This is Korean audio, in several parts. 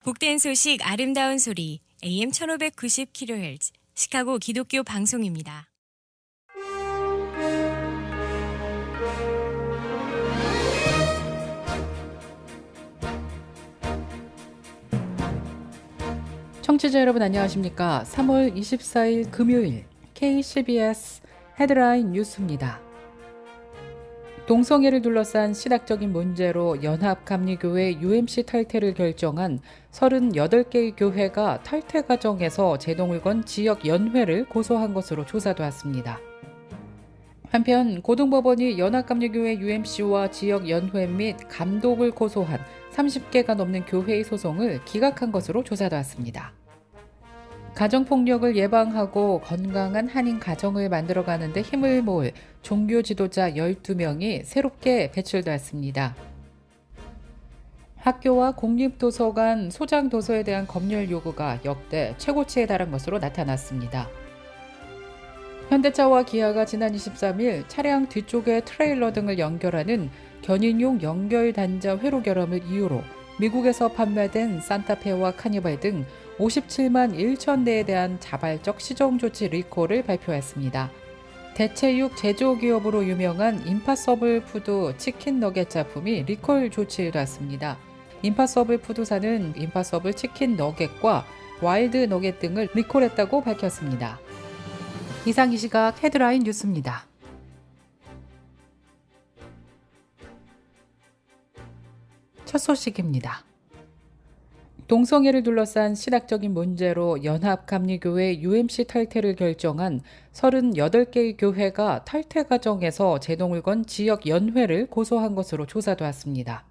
복된 소식 아름다운 소리 AM 1590kHz 시카고 기독교 방송입니다. 청취자 여러분 안녕하십니까? 3월 24일 금요일 KCBS 헤드라인 뉴스입니다. 동성애를 둘러싼 신학적인 문제로 연합감리교회 UMC 탈퇴를 결정한 38개의 교회가 탈퇴 과정에서 제동을 건 지역연회를 고소한 것으로 조사되었습니다. 한편 고등법원이 연합감리교회 UMC와 지역연회 및 감독을 고소한 30개가 넘는 교회의 소송을 기각한 것으로 조사되었습니다. 가정폭력을 예방하고 건강한 한인 가정을 만들어가는 데 힘을 모을 종교 지도자 12명이 새롭게 배출되었습니다. 학교와 공립도서관, 소장도서에 대한 검열 요구가 역대 최고치에 달한 것으로 나타났습니다. 현대차와 기아가 지난 23일 차량 뒤쪽에 트레일러 등을 연결하는 견인용 연결 단자 회로 결함을 이유로 미국에서 판매된 산타페와 카니발 등 57만 1천 대에 대한 자발적 시정 조치 리콜을 발표했습니다. 대체육 제조기업으로 유명한 임파서블 푸드 치킨 너겟 제품이 리콜 조치됐습니다. 임파서블 푸드사는 임파서블 치킨 너겟과 와일드 너겟 등을 리콜했다고 밝혔습니다. 이상 이 시각 헤드라인 뉴스입니다. 첫 소식입니다. 동성애를 둘러싼 신학적인 문제로 연합감리교회 UMC 탈퇴를 결정한 38개의 교회가 탈퇴 과정에서 제동을 건 지역연회를 고소한 것으로 조사되었습니다.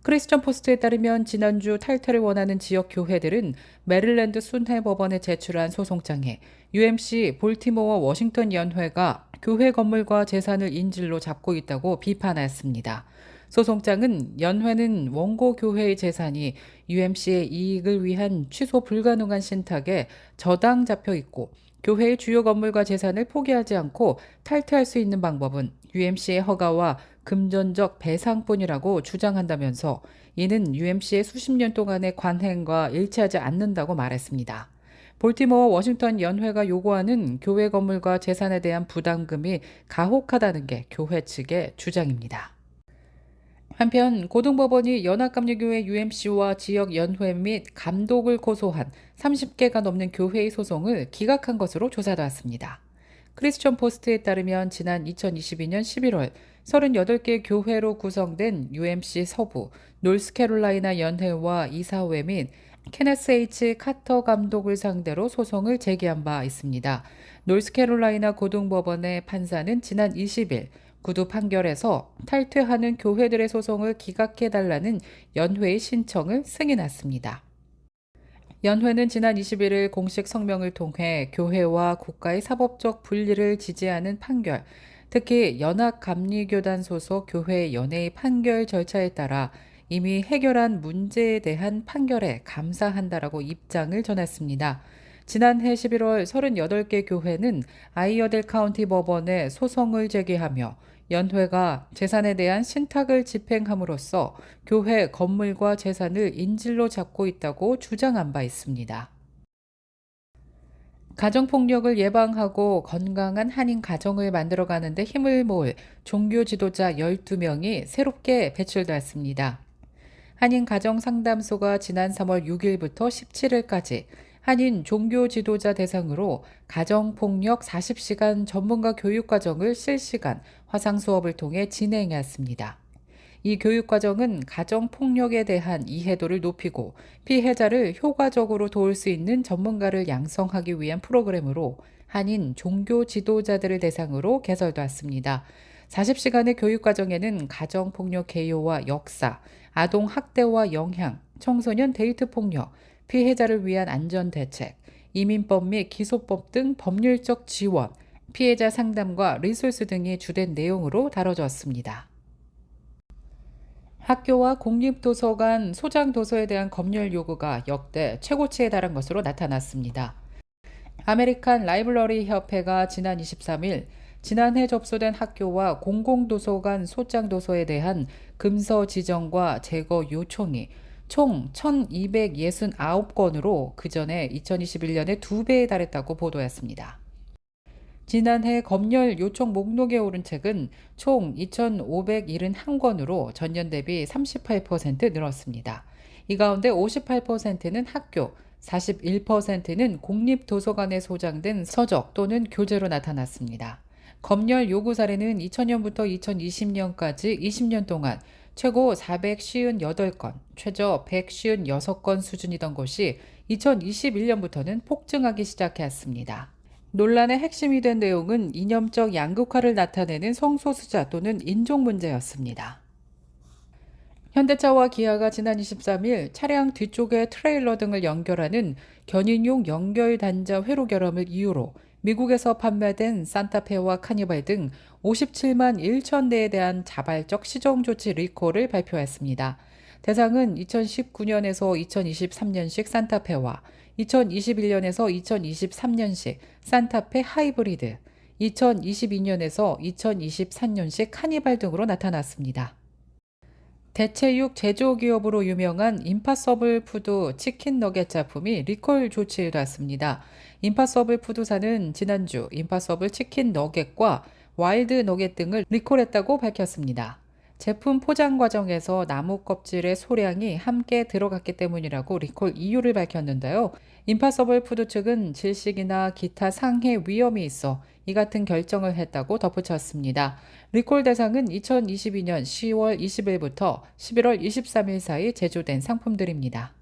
크리스천 포스트에 따르면 지난주 탈퇴를 원하는 지역 교회들은 메릴랜드 순회 법원에 제출한 소송장에 UMC 볼티모어 워싱턴 연회가 교회 건물과 재산을 인질로 잡고 있다고 비판했습니다. 소송장은 연회는 원고 교회의 재산이 UMC의 이익을 위한 취소 불가능한 신탁에 저당 잡혀 있고 교회의 주요 건물과 재산을 포기하지 않고 탈퇴할 수 있는 방법은 UMC의 허가와 금전적 배상뿐이라고 주장한다면서 이는 UMC의 수십 년 동안의 관행과 일치하지 않는다고 말했습니다. 볼티모어 워싱턴 연회가 요구하는 교회 건물과 재산에 대한 부담금이 가혹하다는 게 교회 측의 주장입니다. 한편 고등법원이 연합감리교회 UMC와 지역연회 및 감독을 고소한 30개가 넘는 교회의 소송을 기각한 것으로 조사되었습니다. 크리스천 포스트에 따르면 지난 2022년 11월 38개 교회로 구성된 UMC 서부, 노스캐롤라이나 연회와 이사회 및 케네스 H. 카터 감독을 상대로 소송을 제기한 바 있습니다. 노스캐롤라이나 고등법원의 판사는 지난 20일 구두 판결에서 탈퇴하는 교회들의 소송을 기각해달라는 연회의 신청을 승인했습니다. 연회는 지난 21일 공식 성명을 통해 교회와 국가의 사법적 분리를 지지하는 판결, 특히 연합감리교단 소속 교회 연회의 판결 절차에 따라 이미 해결한 문제에 대한 판결에 감사한다라고 입장을 전했습니다. 지난해 11월 38개 교회는 아이어델 카운티 법원에 소송을 제기하며 연회가 재산에 대한 신탁을 집행함으로써 교회 건물과 재산을 인질로 잡고 있다고 주장한 바 있습니다. 가정폭력을 예방하고 건강한 한인 가정을 만들어가는 데 힘을 모을 종교 지도자 12명이 새롭게 배출되었습니다. 한인 가정상담소가 지난 3월 6일부터 17일까지 한인 종교 지도자 대상으로 가정폭력 40시간 전문가 교육과정을 실시간 화상 수업을 통해 진행했습니다. 이 교육과정은 가정폭력에 대한 이해도를 높이고 피해자를 효과적으로 도울 수 있는 전문가를 양성하기 위한 프로그램으로 한인 종교 지도자들을 대상으로 개설되었습니다. 40시간의 교육과정에는 가정폭력 개요와 역사, 아동학대와 영향, 청소년 데이트폭력, 피해자를 위한 안전대책, 이민법 및 기소법 등 법률적 지원, 피해자 상담과 리소스 등이 주된 내용으로 다뤄졌습니다. 학교와 공립도서관, 소장도서에 대한 검열 요구가 역대 최고치에 달한 것으로 나타났습니다. 아메리칸 라이브러리 협회가 지난 23일 지난해 접수된 학교와 공공도서관 소장도서에 대한 금서 지정과 제거 요청이 총 1269건으로 그전에 2021년에 2배에 달했다고 보도했습니다. 지난해 검열 요청 목록에 오른 책은 총 2,571건으로 전년 대비 38% 늘었습니다. 이 가운데 58%는 학교, 41%는 공립도서관에 소장된 서적 또는 교재로 나타났습니다. 검열 요구 사례는 2000년부터 2020년까지 20년 동안 최고 458건, 최저 156건 수준이던 것이 2021년부터는 폭증하기 시작했습니다. 논란의 핵심이 된 내용은 이념적 양극화를 나타내는 성소수자 또는 인종 문제였습니다. 현대차와 기아가 지난 23일 차량 뒤쪽에 트레일러 등을 연결하는 견인용 연결 단자 회로 결함을 이유로 미국에서 판매된 산타페와 카니발 등 57만 1천 대에 대한 자발적 시정 조치 리콜을 발표했습니다. 대상은 2019년에서 2023년식 산타페와 2021년에서 2023년식 산타페 하이브리드, 2022년에서 2023년식 카니발 등으로 나타났습니다. 대체육 제조기업으로 유명한 임파서블 푸드 치킨 너겟 제품이 리콜 조치를 받았습니다. 임파서블 푸드사는 지난주 임파서블 치킨 너겟과 와일드 너겟 등을 리콜했다고 밝혔습니다. 제품 포장 과정에서 나무 껍질의 소량이 함께 들어갔기 때문이라고 리콜 이유를 밝혔는데요. 임파서블 푸드 측은 질식이나 기타 상해 위험이 있어 이 같은 결정을 했다고 덧붙였습니다. 리콜 대상은 2022년 10월 20일부터 11월 23일 사이 제조된 상품들입니다.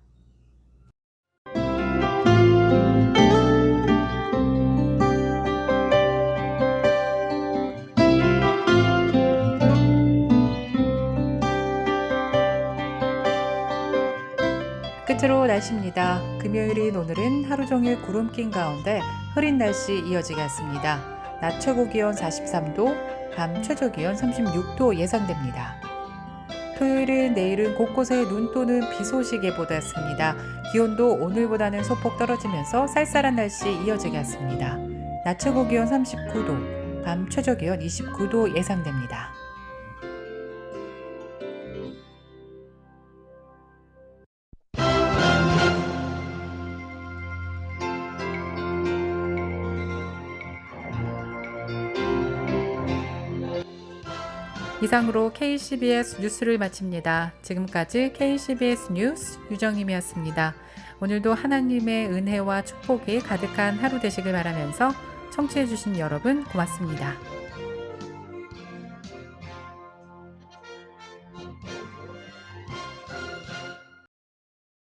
끝으로 날씨입니다. 금요일인 오늘은 하루 종일 구름 낀 가운데 흐린 날씨 이어지겠습니다. 낮 최고 기온 43도, 밤 최저 기온 36도 예상됩니다. 토요일은 내일은 곳곳에 눈 또는 비 소식이 보도했습니다. 기온도 오늘보다는 소폭 떨어지면서 쌀쌀한 날씨 이어지겠습니다. 낮 최고 기온 39도, 밤 최저 기온 29도 예상됩니다. 이상으로 KCBS 뉴스를 마칩니다. 지금까지 KCBS 뉴스 유정임이었습니다. 오늘도 하나님의 은혜와 축복이 가득한 하루 되시길 바라면서 청취해주신 여러분 고맙습니다.